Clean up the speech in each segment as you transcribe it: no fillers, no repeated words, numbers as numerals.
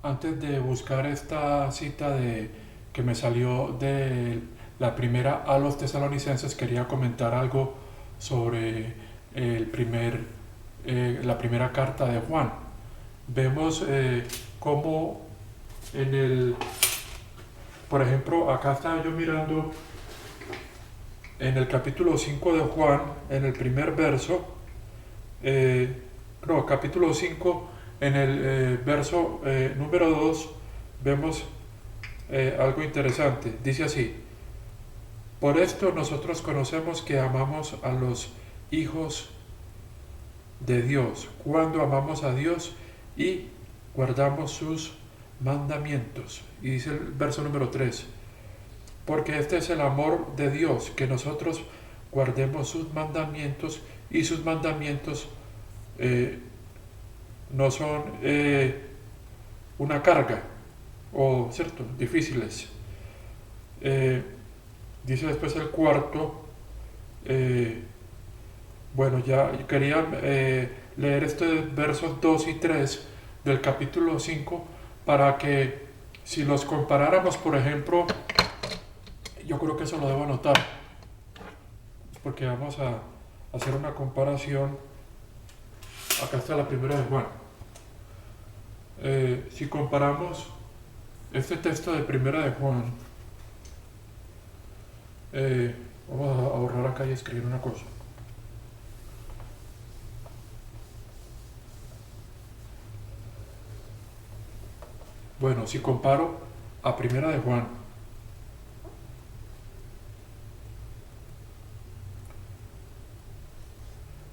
antes de buscar esta cita que me salió de la primera a los tesalonicenses, quería comentar algo sobre la primera carta de Juan. Vemos cómo en por ejemplo, acá estaba yo mirando en el capítulo 5 de Juan, en el primer verso, eh, no, capítulo 5 en el verso número 2, vemos algo interesante. Dice así: por esto nosotros conocemos que amamos a los hijos de Dios, cuando amamos a Dios y guardamos sus mandamientos. Y dice el verso número 3: porque este es el amor de Dios, que nosotros guardemos sus mandamientos, y sus mandamientos no son una carga o, ¿cierto?, difíciles. Eh, Dice después el cuarto, eh, bueno, ya quería leer estos versos 2 y 3 del capítulo 5 para que si los comparáramos, por ejemplo, yo creo que eso lo debo anotar, porque vamos a hacer una comparación. Acá está la primera de Juan. Si comparamos este texto de primera de Juan, vamos a borrar acá y escribir una cosa. Bueno, si comparo a primera de Juan,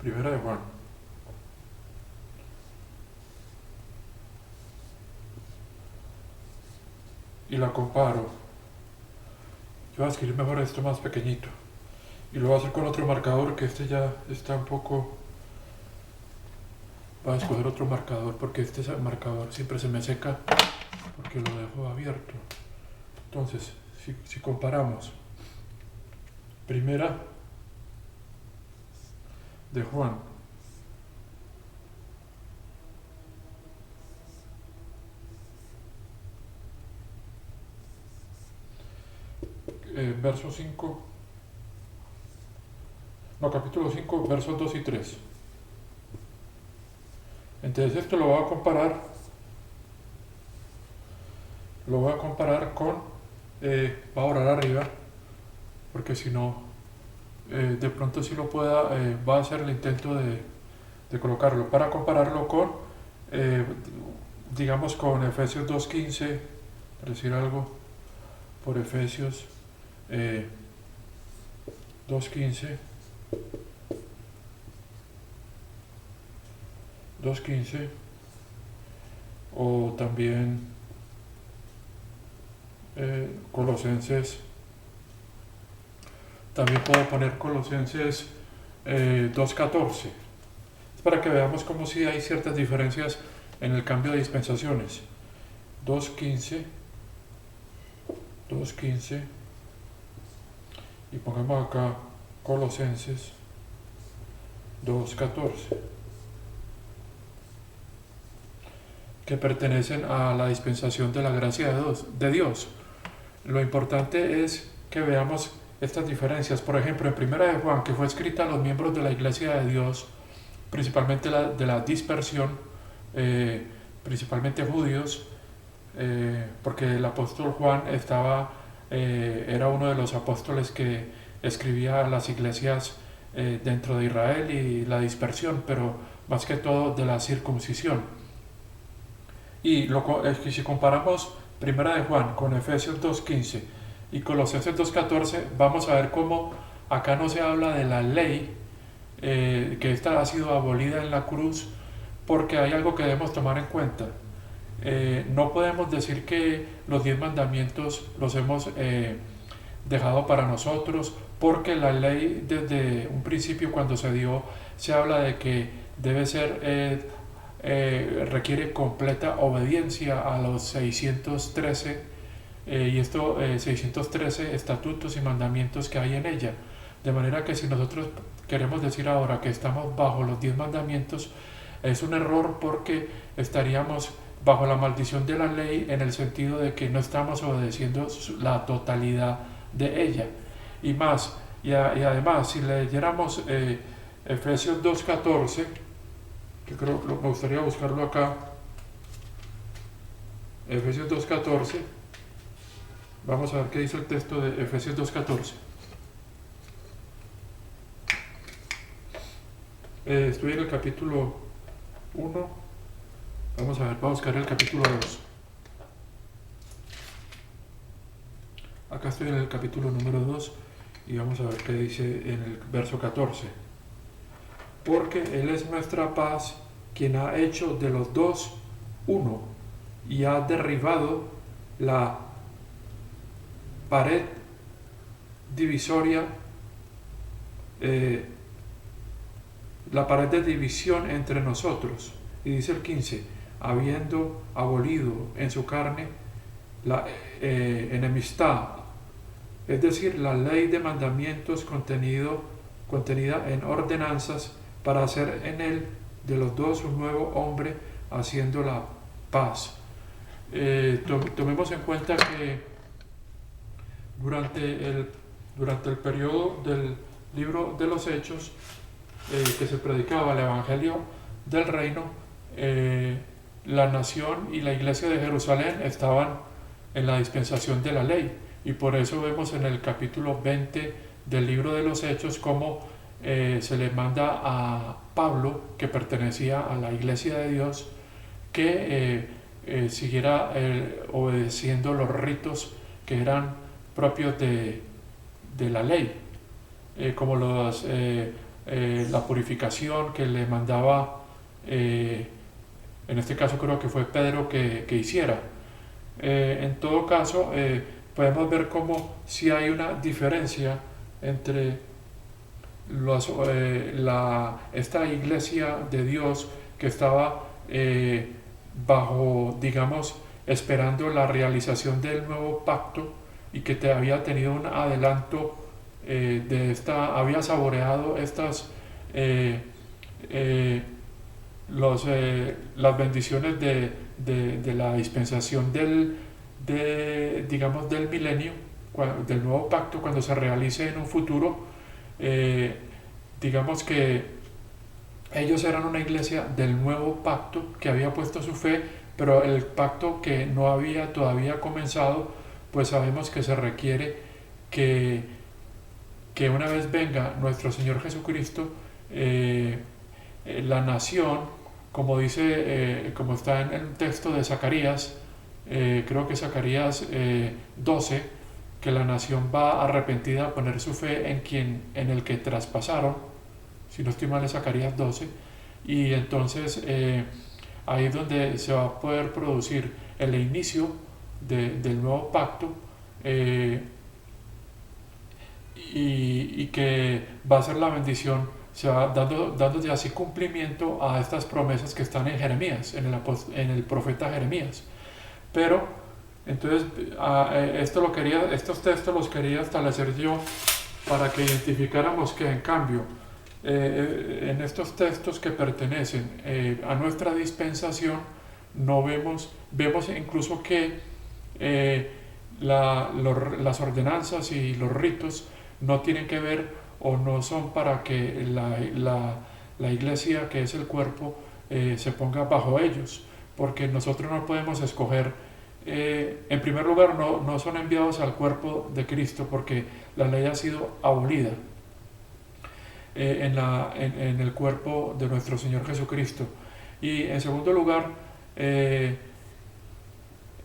primera de Juan, y la comparo, yo voy a escribir mejor esto más pequeñito, y lo voy a hacer con otro marcador, que este ya está un poco. Voy a escoger otro marcador porque este marcador siempre se me seca porque lo dejo abierto. Entonces, si comparamos primera de Juan, verso 5, no, capítulo 5, versos 2 y 3. Entonces esto lo voy a comparar con, voy a borrar arriba, porque si no, de pronto si lo pueda, va a hacer el intento de colocarlo, para compararlo con, eh, digamos, con Efesios 2.15, para decir algo, por Efesios 2.15, 2.15, o también Colosenses. También puedo poner Colosenses 2.14. Es para que veamos como si hay ciertas diferencias en el cambio de dispensaciones. 2.15, 2.15, y pongamos acá Colosenses 2.14, que pertenecen a la dispensación de la gracia de Dios. Lo importante es que veamos estas diferencias. Por ejemplo, en primera de Juan, que fue escrita a los miembros de la iglesia de Dios, principalmente de la dispersión, principalmente judíos, porque el apóstol Juan era uno de los apóstoles que escribía a las iglesias dentro de Israel, y la dispersión, pero más que todo de la circuncisión. Y si comparamos primera de Juan con Efesios 2.15 y Colosenses 2.14, vamos a ver cómo acá no se habla de la ley, que esta ha sido abolida en la cruz, porque hay algo que debemos tomar en cuenta. No podemos decir que los 10 mandamientos los hemos dejado para nosotros, porque la ley desde un principio, cuando se dio, se habla de que debe ser, requiere completa obediencia a los 613, y estos 613 estatutos y mandamientos que hay en ella. De manera que si nosotros queremos decir ahora que estamos bajo los 10 mandamientos, es un error, porque estaríamos bajo la maldición de la ley, en el sentido de que no estamos obedeciendo la totalidad de ella. Y más, y además, si leyéramos Efesios 2.14, que creo que me gustaría buscarlo acá, Efesios 2.14, vamos a ver qué dice el texto de Efesios 2.14. Estoy en el capítulo 1, vamos a ver, vamos a buscar el capítulo 2. Acá estoy en el capítulo número 2 y vamos a ver qué dice en el verso 14. Porque Él es nuestra paz, quien ha hecho de los dos uno y ha derribado la pared divisoria, la pared de división entre nosotros. Y dice el 15, habiendo abolido en su carne la enemistad, es decir, la ley de mandamientos contenida en ordenanzas, para hacer en él de los dos un nuevo hombre, haciendo la paz. Tomemos en cuenta que durante el periodo del libro de los Hechos, que se predicaba el Evangelio del Reino, la nación y la iglesia de Jerusalén estaban en la dispensación de la ley, y por eso vemos en el capítulo 20 del libro de los Hechos cómo se le manda a Pablo, que pertenecía a la iglesia de Dios, que siguiera obedeciendo los ritos que eran propios de la ley, como la purificación que le mandaba, en este caso creo que fue Pedro que hiciera. En todo caso, podemos ver cómo si hay una diferencia entre esta iglesia de Dios que estaba bajo, digamos, esperando la realización del nuevo pacto, y que había tenido un adelanto había saboreado las bendiciones de la dispensación del milenio, del nuevo pacto, cuando se realice en un futuro. Digamos que ellos eran una iglesia del nuevo pacto que había puesto su fe, pero el pacto que no había todavía comenzado, pues sabemos que se requiere que una vez venga nuestro Señor Jesucristo, la nación, como dice, como está en el texto de Zacarías, creo que Zacarías 12, que la nación va arrepentida a poner su fe en el que traspasaron, si no estoy mal es Zacarías 12, y entonces ahí es donde se va a poder producir el inicio del nuevo pacto, y que va a ser la bendición, se va dando así cumplimiento a estas promesas que están en Jeremías, en el profeta Jeremías. Pero entonces estos textos los quería establecer yo para que identificáramos que, en cambio, en estos textos que pertenecen a nuestra dispensación, no vemos incluso que las ordenanzas y los ritos no tienen que ver, o no son para que la iglesia, que es el cuerpo, se ponga bajo ellos, porque nosotros no podemos escoger. En primer lugar, no son enviados al cuerpo de Cristo, porque la ley ha sido abolida en el cuerpo de nuestro Señor Jesucristo. Y en segundo lugar,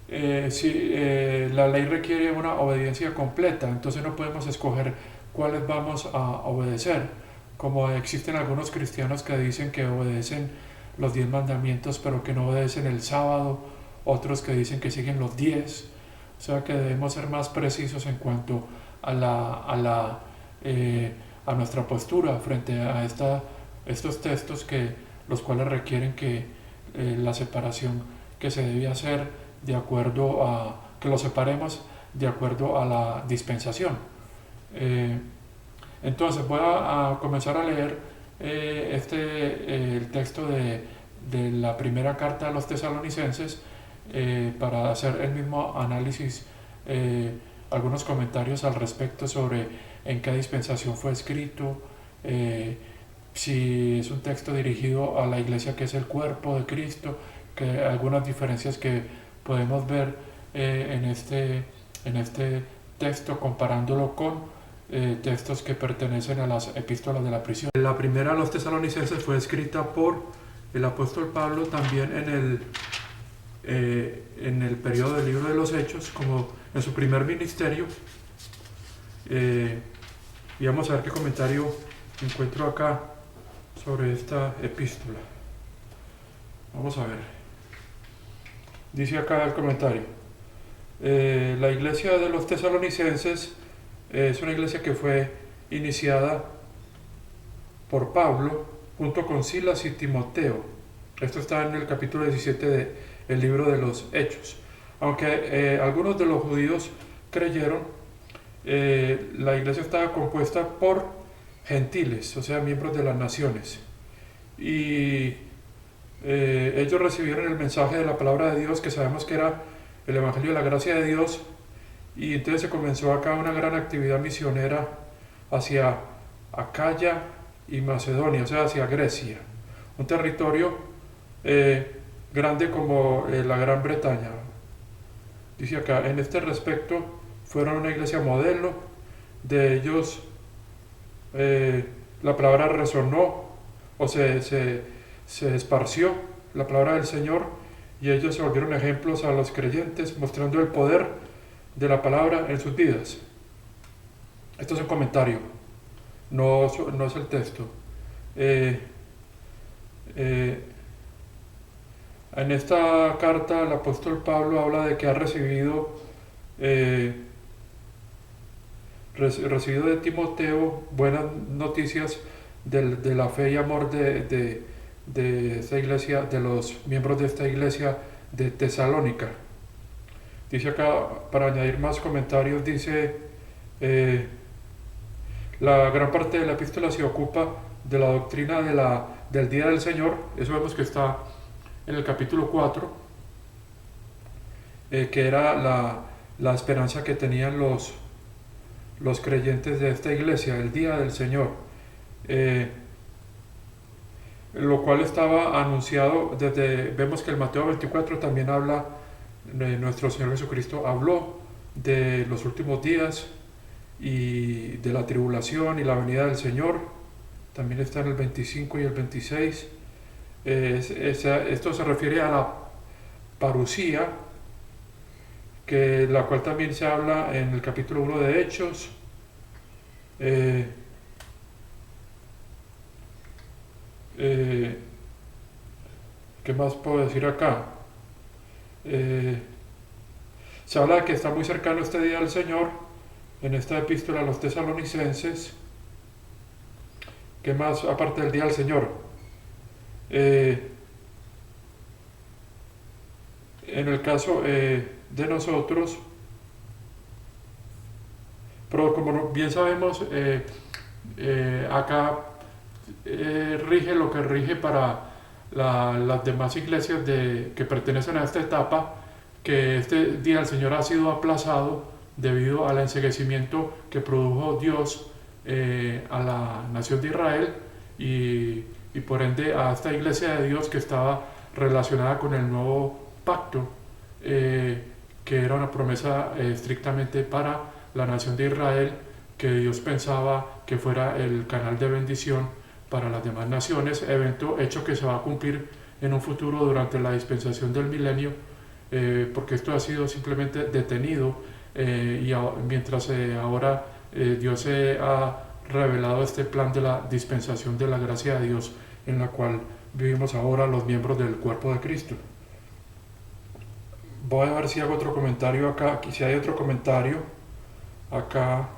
la ley requiere una obediencia completa, entonces no podemos escoger cuáles vamos a obedecer, como existen algunos cristianos que dicen que obedecen los 10 mandamientos pero que no obedecen el sábado, otros que dicen que siguen los 10, o sea que debemos ser más precisos en cuanto a nuestra postura frente a estos textos, los cuales requieren que la separación que se debe hacer de acuerdo a, que lo separemos de acuerdo a la dispensación. Entonces voy a comenzar a leer el texto de la primera carta a los tesalonicenses para hacer el mismo análisis, algunos comentarios al respecto sobre en qué dispensación fue escrito, si es un texto dirigido a la iglesia que es el cuerpo de Cristo, que algunas diferencias que podemos ver en este texto comparándolo con textos que pertenecen a las epístolas de la prisión. La primera a los tesalonicenses fue escrita por el apóstol Pablo también en el periodo del libro de los Hechos, como en su primer ministerio. Y vamos a ver qué comentario encuentro acá sobre esta epístola. Vamos a ver. Dice acá el comentario: la iglesia de los tesalonicenses es una iglesia que fue iniciada por Pablo junto con Silas y Timoteo. Esto está en el capítulo 17 del libro de los Hechos. Aunque algunos de los judíos creyeron, la iglesia estaba compuesta por gentiles, o sea, miembros de las naciones. Y ellos recibieron el mensaje de la palabra de Dios, que sabemos que era el Evangelio de la gracia de Dios, y entonces se comenzó acá una gran actividad misionera hacia Acaya y Macedonia, o sea, hacia Grecia, un territorio grande como la Gran Bretaña. Dice acá, en este respecto fueron una iglesia modelo, de ellos la palabra resonó o se esparció, la palabra del Señor, y ellos se volvieron ejemplos a los creyentes, mostrando el poder de la palabra en sus vidas. Esto es un comentario, no es el texto. En esta carta el apóstol Pablo habla de que ha recibido de Timoteo buenas noticias de la fe y amor de esta iglesia, de los miembros de esta iglesia de Tesalónica. Dice acá, para añadir más comentarios, dice la gran parte de la epístola se ocupa de la doctrina del día del Señor. Eso vemos que está en el capítulo 4, que era la esperanza que tenían los creyentes de esta iglesia, el día del Señor, lo cual estaba anunciado vemos que el Mateo 24 también habla, nuestro Señor Jesucristo habló de los últimos días y de la tribulación y la venida del Señor. También está en el 25 y el 26. Esto se refiere a la parusía, la cual también se habla en el capítulo 1 de Hechos. ¿Qué más puedo decir acá? Se habla de que está muy cercano este día del Señor en esta epístola a los tesalonicenses. ¿Qué más aparte del día del Señor? En el caso de nosotros, pero como bien sabemos, acá rige lo que rige para las demás iglesias que pertenecen a esta etapa, que este día del Señor ha sido aplazado debido al enceguecimiento que produjo Dios a la nación de Israel y por ende a esta iglesia de Dios que estaba relacionada con el nuevo pacto, que era una promesa estrictamente para la nación de Israel, que Dios pensaba que fuera el canal de bendición para las demás naciones, hecho que se va a cumplir en un futuro durante la dispensación del milenio, porque esto ha sido simplemente detenido mientras ahora Dios se ha revelado este plan de la dispensación de la gracia de Dios, en la cual vivimos ahora los miembros del cuerpo de Cristo. Voy a ver si hago otro comentario acá, si hay otro comentario acá.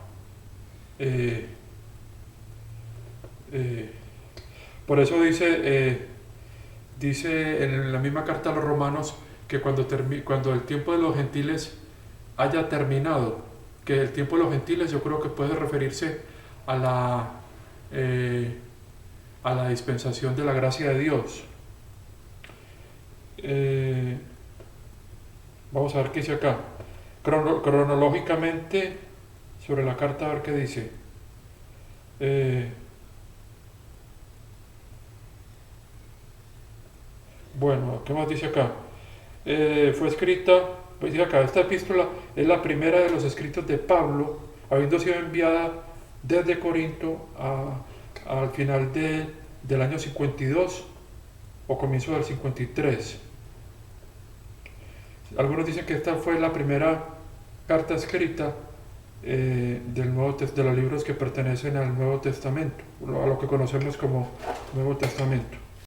Por eso dice en la misma carta a los romanos que cuando el tiempo de los gentiles haya terminado, que el tiempo de los gentiles yo creo que puede referirse a la dispensación de la gracia de Dios. Eh, Vamos a ver qué dice acá. Cronológicamente, sobre la carta, a ver qué dice. Eh, bueno, ¿qué más dice acá? Fue escrita, pues dice acá, esta epístola es la primera de los escritos de Pablo, habiendo sido enviada desde Corinto al final del año 52 o comienzo del 53. Algunos dicen que esta fue la primera carta escrita de los libros que pertenecen al Nuevo Testamento, a lo que conocemos como Nuevo Testamento.